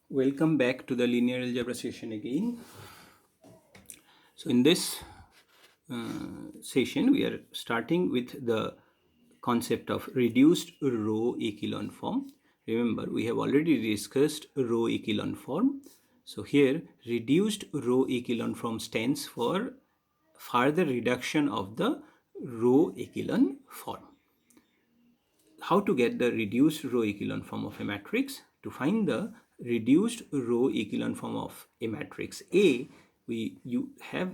Welcome back to the linear algebra session again. So in this session we are starting with the concept of reduced row echelon form. Remember, we have already discussed row echelon form. So here reduced row echelon form stands for further reduction of the row echelon form. How to get the reduced row echelon form of a matrix? To find the reduced row echelon form of a matrix A, you have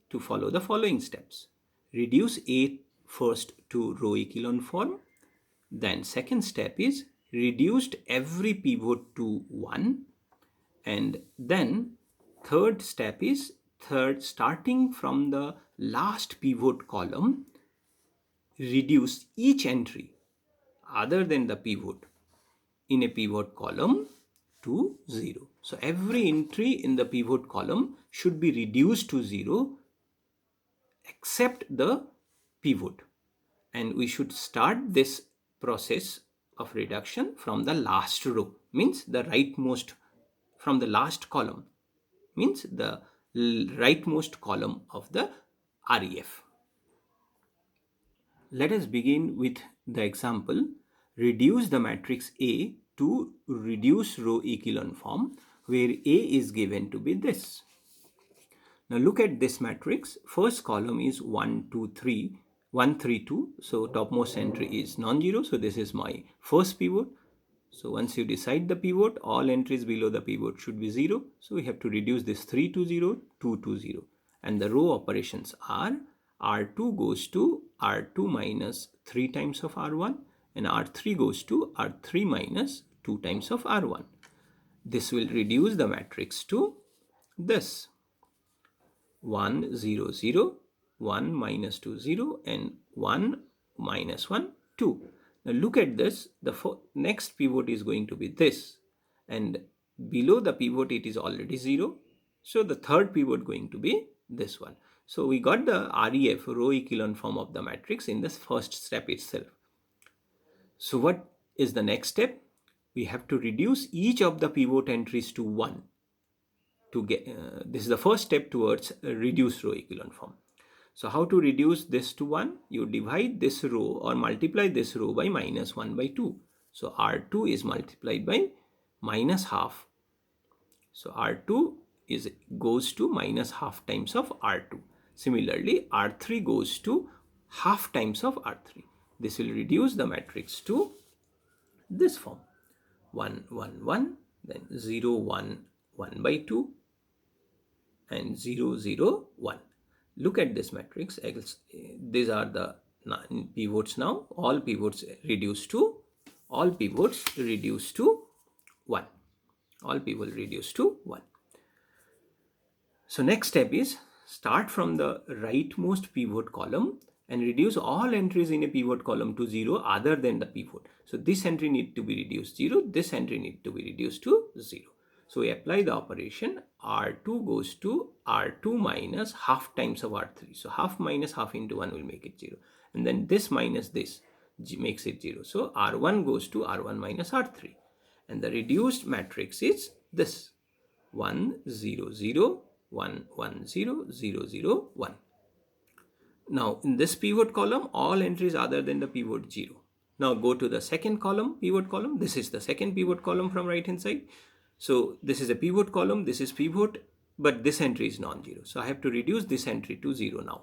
to follow the following steps. Reduce A first to row echelon form. Then second step is reduced every pivot to 1. And then third step is starting from the last pivot column, reduce each entry other than the pivot in a pivot column to 0. So every entry in the pivot column should be reduced to 0 except the pivot. And we should start this process of reduction from the last row, means the rightmost, from the last column, means the rightmost column of the REF. Let us begin with the example. Reduce the matrix A to reduced row echelon form, where A is given to be this. Now look at this matrix. First column is 1, 2, 3, 1, 3, 2. So topmost entry is non-zero. So this is my first pivot. So once you decide the pivot, all entries below the pivot should be 0. So we have to reduce this 3 to 0, 2 to 0. And the row operations are R2 goes to R2 minus 3 times of R1, and R3 goes to R3 minus 2 times of R1. This will reduce the matrix to this 1, 0, 0, 1, minus 2, 0, and 1, minus 1, 2. Now look at this. The next pivot is going to be this, and below the pivot it is already 0. So the third pivot going to be this one. So we got the REF, row echelon form of the matrix, in this first step itself. So what is the next step? We have to reduce each of the pivot entries to 1 to get this is the first step towards a reduced row echelon form. So how to reduce this to 1? You divide this row or multiply this row by minus 1 by 2. So R2 is multiplied by minus half. So R2 goes to minus half times of R2. Similarly, R3 goes to half times of R3. This will reduce the matrix to this form: 1, 1, 1, then 0, 1, 1 by 2, and 0, 0, 1. Look at this matrix. These are the pivots now. All pivots reduce to 1. All pivots reduce to 1. So next step is start from the rightmost pivot column and reduce all entries in a pivot column to 0 other than the pivot. So this entry need to be reduced 0. This entry need to be reduced to 0. So we apply the operation. R2 goes to R2 minus half times of R3. So half minus half into 1 will make it 0. And then this minus this makes it 0. So R1 goes to R1 minus R3. And the reduced matrix is this: 1, 0, 0, 1, 1, 0, 0, 0, 1. Now in this pivot column, all entries other than the pivot 0. Now go to the second column, pivot column. This is the second pivot column from right hand side. So this is a pivot column, this is pivot, but this entry is non-zero. So I have to reduce this entry to 0 now.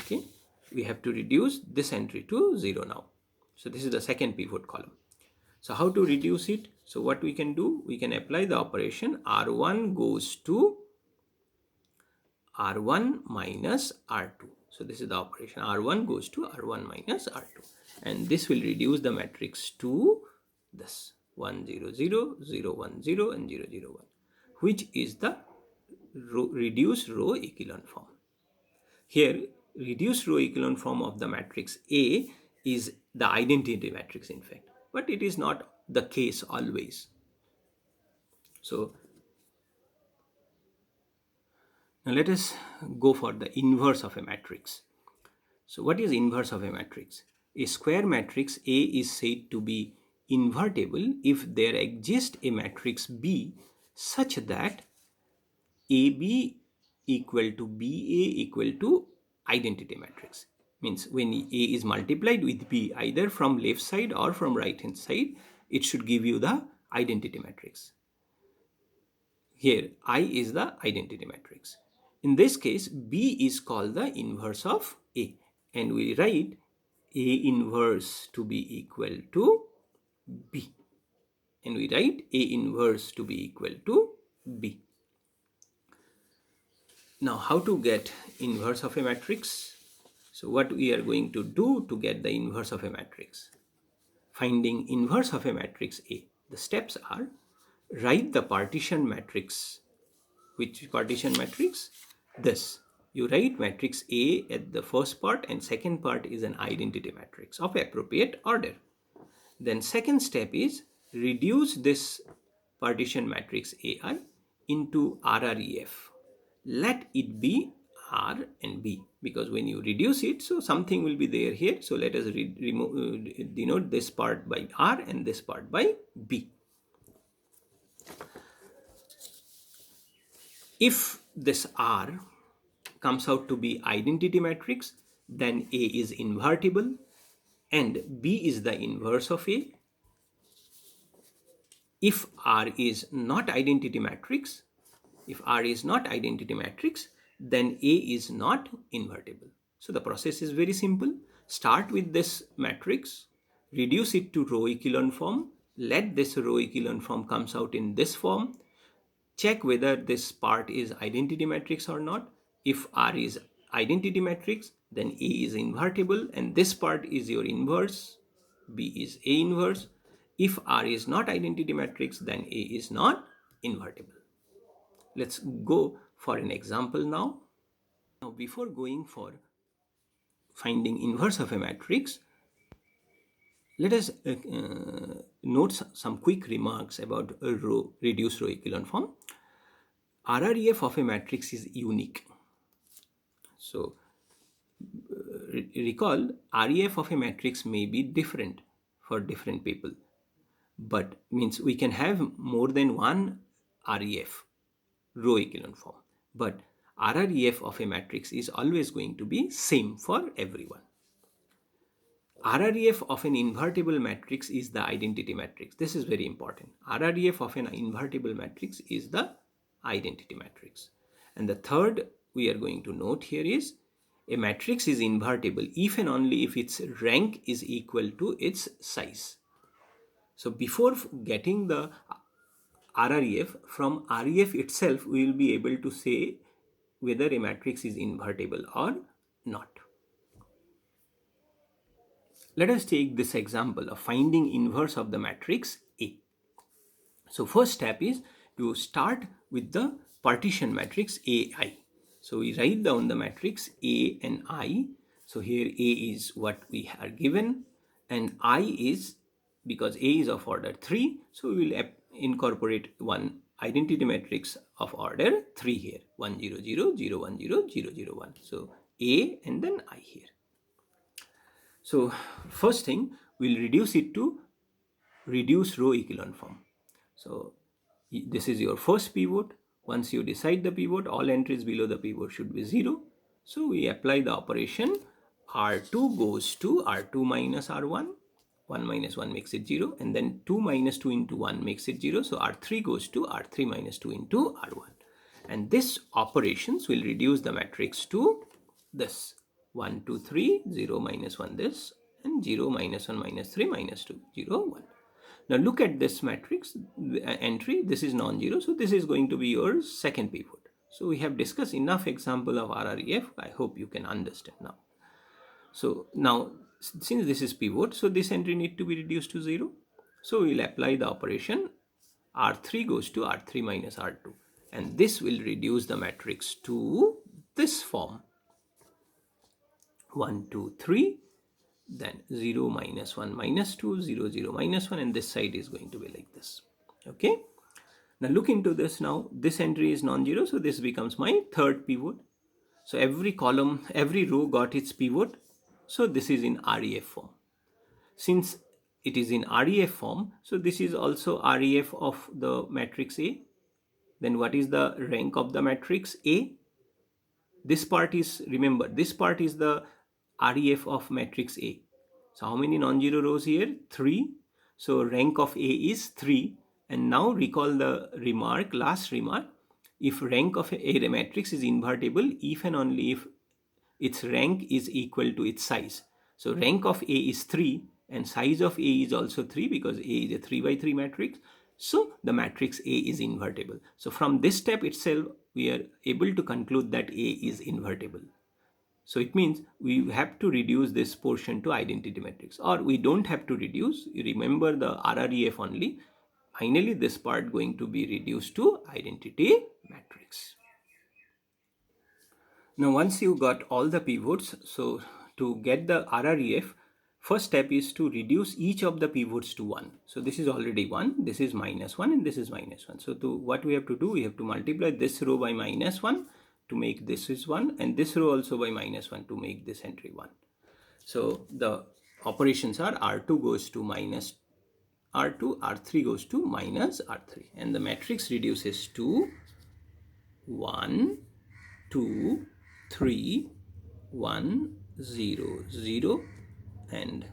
Okay, we have to reduce this entry to 0 now. So this is the second pivot column. So how to reduce it? So what we can do, we can apply the operation. R1 goes to R1 minus R2. So this is the operation. R1 goes to R1 minus R2. And this will reduce the matrix to this: 1, 0, 0, 0, 1, 0, and 0, 0, 1, which is the reduced row echelon form. Here, reduced row echelon form of the matrix A is the identity matrix, in fact, but it is not the case always. So now let us go for the inverse of a matrix. So what is inverse of a matrix? A square matrix A is said to be invertible if there exists a matrix B such that AB equal to BA equal to identity matrix. Means when A is multiplied with B either from left side or from right hand side, it should give you the identity matrix. Here I is the identity matrix. In this case, B is called the inverse of A, and we write A inverse to be equal to B, and we write A inverse to be equal to B. Now, how to get inverse of a matrix? So what we are going to do to get the inverse of a matrix? Finding inverse of a matrix A. The steps are: write the partition matrix. Which partition matrix? This. You write matrix A at the first part, and second part is an identity matrix of appropriate order. Then second step is reduce this partition matrix AI into RREF. Let it be R and B, because when you reduce it, so something will be there here. So let us denote this part by R and this part by B. If this R comes out to be identity matrix, then A is invertible and B is the inverse of A. If R is not identity matrix, then A is not invertible. So the process is very simple. Start with this matrix, reduce it to row echelon form, let this row echelon form comes out in this form, check whether this part is identity matrix or not. If R is identity matrix, then A is invertible and this part is your inverse, B is A inverse. If R is not identity matrix, then A is not invertible. Let's go for an example now. Now, before going for finding inverse of a matrix, let us note some quick remarks about a reduced row echelon form. RREF of a matrix is unique. So, recall REF of a matrix may be different for different people, but means we can have more than one REF, row echelon form, but RREF of a matrix is always going to be same for everyone. RREF of an invertible matrix is the identity matrix. This is very important. RREF of an invertible matrix is the identity matrix. And the third we are going to note here is a matrix is invertible if and only if its rank is equal to its size. So before getting the RREF, from REF itself we will be able to say whether a matrix is invertible or not. Let us take this example of finding inverse of the matrix A. So first step is to start with the partition matrix AI. So we write down the matrix A and I. So here A is what we are given and I is, because A is of order 3, so we will incorporate one identity matrix of order 3 here, 1 0 0 0 1 0 0 0 1. So A and then I here. So first thing, we'll reduce it to reduced row echelon form. So this is your first pivot. Once you decide the pivot, all entries below the pivot should be 0. So we apply the operation R2 goes to R2 minus R1. 1 minus 1 makes it 0, and then 2 minus 2 into 1 makes it 0. So R3 goes to R3 minus 2 into R1. And this operations will reduce the matrix to this 1 2 3 0 minus 1 this, and 0 minus 1 minus 3 minus 2 0 1. Now look at this matrix entry. This is non-zero, so this is going to be your second pivot. So we have discussed enough example of RREF. I hope you can understand now. So now since this is pivot, so this entry need to be reduced to 0. So we will apply the operation R3 goes to R3 minus R2, and this will reduce the matrix to this form: 1 2 3, then 0 minus 1 minus 2, 0 0 minus 1, and this side is going to be like this. Okay, now look into this. Now this entry is non-zero, so this becomes my third pivot. So every column, every row got its pivot. So this is in REF form. Since it is in REF form, so this is also REF of the matrix A. Then what is the rank of the matrix A? This part is, remember, this part is the REF of matrix A. So how many non-zero rows here? 3. So rank of A is 3. And now recall the remark, last remark. If rank of a matrix is invertible, if and only if its rank is equal to its size. So rank of A is 3 and size of A is also 3 because A is a 3 by 3 matrix. So the matrix A is invertible. So from this step itself, we are able to conclude that A is invertible. So it means we have to reduce this portion to identity matrix, or we don't have to reduce. You remember the RREF only. Finally, this part going to be reduced to identity matrix. Now once you got all the pivots, so to get the RREF, first step is to reduce each of the pivots to 1. So this is already 1, this is -1 and this is -1. So to what we have to do, we have to multiply this row by -1 to make this is 1 and this row also by -1 to make this entry 1. So the operations are R2 goes to minus R2, R3 goes to minus R3 and the matrix reduces to 1, 2, 3, 1, 0, 0 and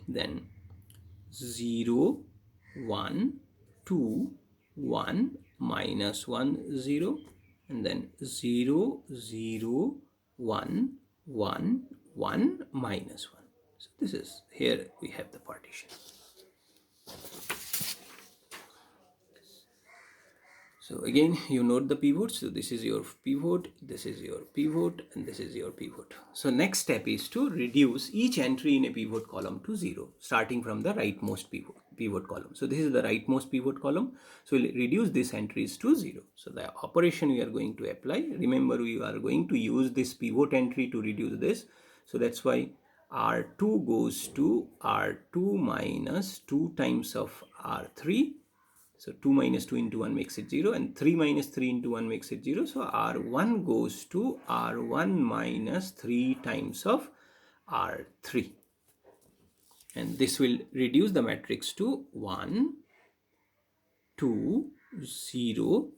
then 0, 1, 2, 1, minus 1, 0 and then 0, 0, 1, 1, 1, minus 1. So this is, here we have the partition. So again, you note the pivots. So this is your pivot, this is your pivot, and this is your pivot. So next step is to reduce each entry in a pivot column to 0, starting from the rightmost pivot column. So this is the rightmost pivot column. So we'll reduce these entries to 0. So the operation we are going to apply, remember we are going to use this pivot entry to reduce this. So that's why R2 goes to R2 minus 2 times of R3. So 2 minus 2 into 1 makes it 0 and 3 minus 3 into 1 makes it 0. So R1 goes to R1 minus 3 times of R3. And this will reduce the matrix to 1, 2, 0,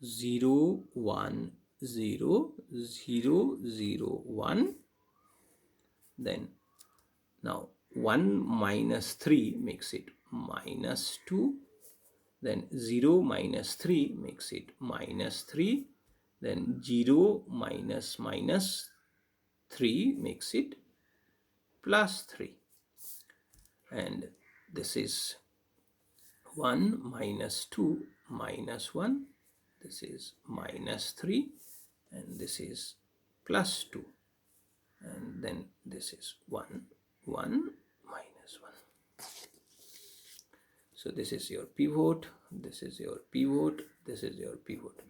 0, 1, 0, 0, 0, 1. Then now 1 minus 3 makes it minus 2. Then 0 minus 3 makes it minus 3. Then 0 minus minus 3 makes it plus 3. And this is 1 minus 2 minus 1. This is minus 3. And this is plus 2. And then this is 1, 1, minus 1. So this is your pivot, this is your pivot, this is your pivot.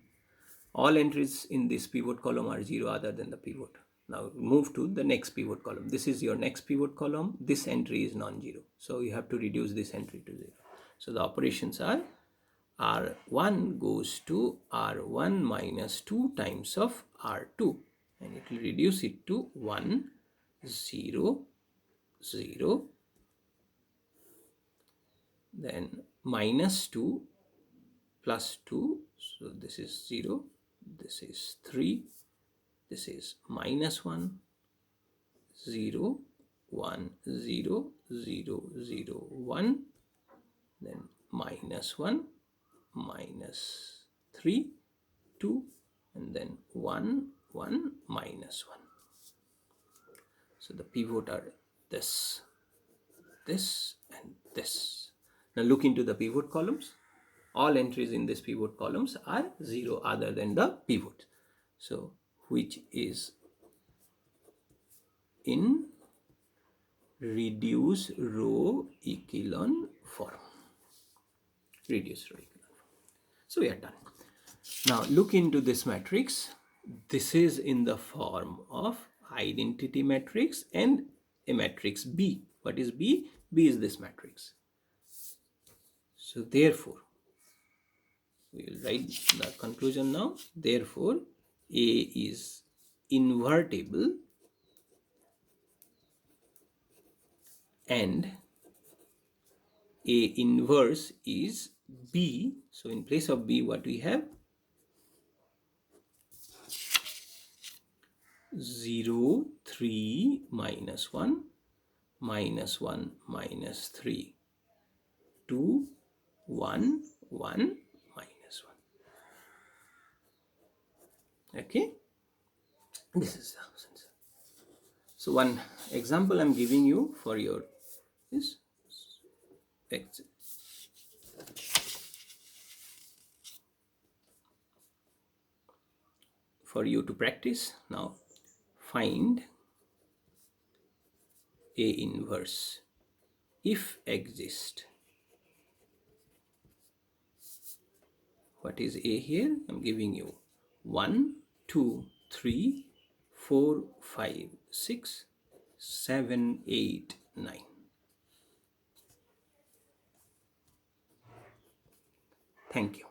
All entries in this pivot column are 0 other than the pivot. Now move to the next pivot column. This is your next pivot column. This entry is non-zero. So you have to reduce this entry to 0. So the operations are R1 goes to R1 minus 2 times of R2. And it will reduce it to 1, 0, 0. Then minus 2 plus 2, so this is 0, this is 3, this is minus 1, 0, 1, 0, 0, 0, 1, then minus 1, minus 3, 2, and then 1, 1, minus 1. So the pivot are this, this, and this. Now look into the pivot columns. All entries in this pivot columns are 0 other than the pivot. So which is in reduced row echelon form. Reduced row echelon form. So we are done. Now look into this matrix. This is in the form of identity matrix and a matrix B. What is B? B is this matrix. So therefore, we will write the conclusion now. Therefore, A is invertible and A inverse is B. So in place of B, what we have? 0, 3, minus 1, minus 1, minus 3, 2, 1, 1, minus 1. Okay, this is the answer. So one example I'm giving you for your is for you to practice. Now find A inverse if exist. What is A here? I'm giving you 1, 2, 3, 4, 5, 6, 7, 8, 9. Thank you.